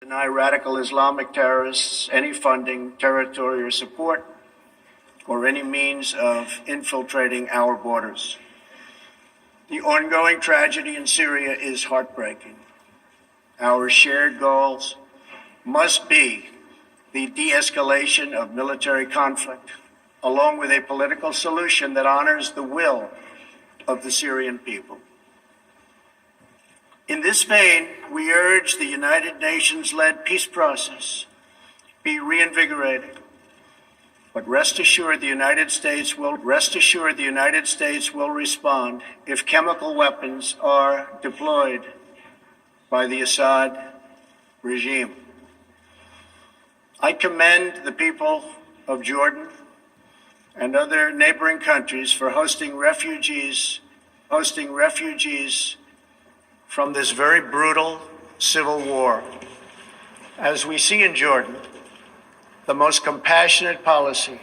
Deny radical Islamic terrorists any funding, territory, or support, or any means of infiltrating our borders. The ongoing tragedy in Syria is heartbreaking. Our shared goals must be the de-escalation of military conflict, along with a political solution that honors the will of the Syrian people. In this vein, we urge the United Nations-led peace process be reinvigorated. But rest assured the United States will respond if chemical weapons are deployed by the Assad regime. I commend the people of Jordan and other neighboring countries for hosting refugees from this very brutal civil war. As we see in Jordan, the most compassionate policy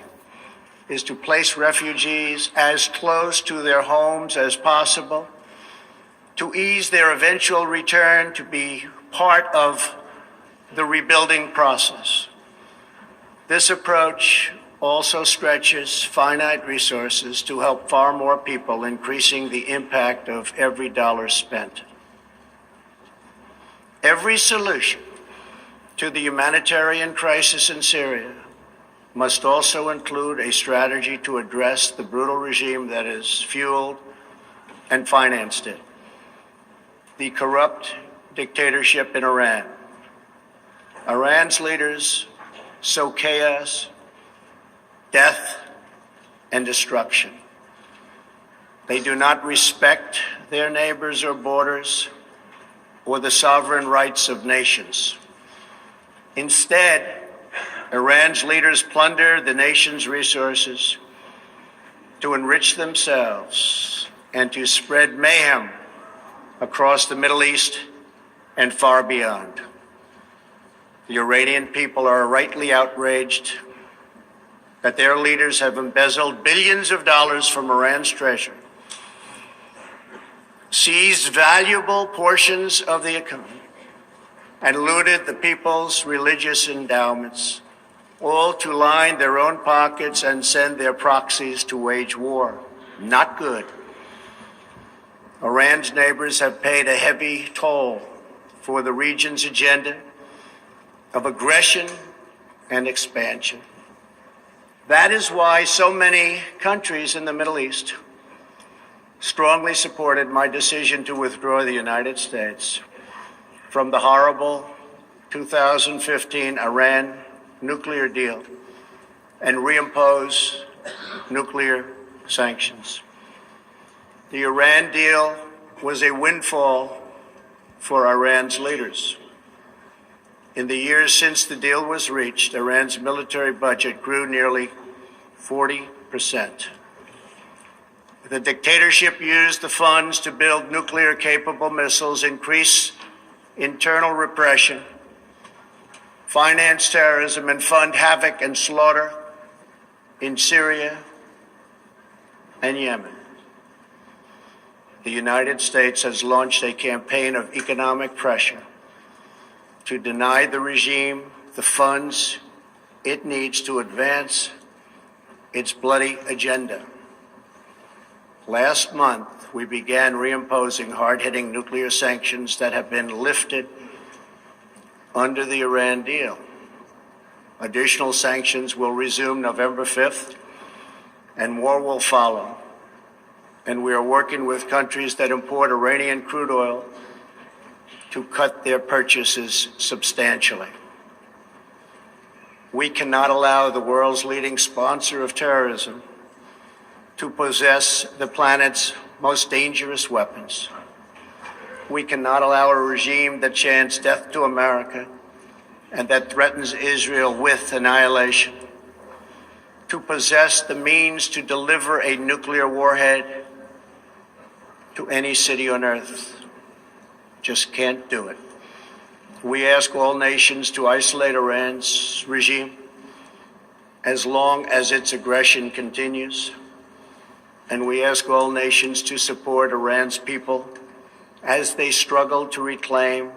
is to place refugees as close to their homes as possible, to ease their eventual return to be part of the rebuilding process. This approach also stretches finite resources to help far more people, increasing the impact of every dollar spent. Every solution to the humanitarian crisis in Syria must also include a strategy to address the brutal regime that has fueled and financed it, the corrupt dictatorship in Iran. Iran's leaders sow chaos, death, and destruction. They do not respect their neighbors or borders or the sovereign rights of nations. Instead, Iran's leaders plunder the nation's resources to enrich themselves and to spread mayhem across the Middle East and far beyond. The Iranian people are rightly outraged that their leaders have embezzled billions of dollars from Iran's treasury, seized valuable portions of the economy, and looted the people's religious endowments, all to line their own pockets and send their proxies to wage war. Not good. Iran's neighbors have paid a heavy toll for the region's agenda of aggression and expansion. That is why so many countries in the Middle East strongly supported my decision to withdraw the United States from the horrible 2015 Iran nuclear deal and reimpose nuclear sanctions. The Iran deal was a windfall for Iran's leaders. In the years since the deal was reached, Iran's military budget grew nearly 40%. The dictatorship used the funds to build nuclear-capable missiles, increase internal repression, finance terrorism, and fund havoc and slaughter in Syria and Yemen. The United States has launched a campaign of economic pressure to deny the regime the funds it needs to advance its bloody agenda. Last month, we began reimposing hard-hitting nuclear sanctions that have been lifted under the Iran deal. Additional sanctions will resume November 5th, and more will follow. And we are working with countries that import Iranian crude oil to cut their purchases substantially. We cannot allow the world's leading sponsor of terrorism to possess the planet's most dangerous weapons. We cannot allow a regime that chants death to America and that threatens Israel with annihilation to possess the means to deliver a nuclear warhead to any city on earth. Just can't do it. We ask all nations to isolate Iran's regime as long as its aggression continues. And we ask all nations to support Iran's people as they struggle to reclaim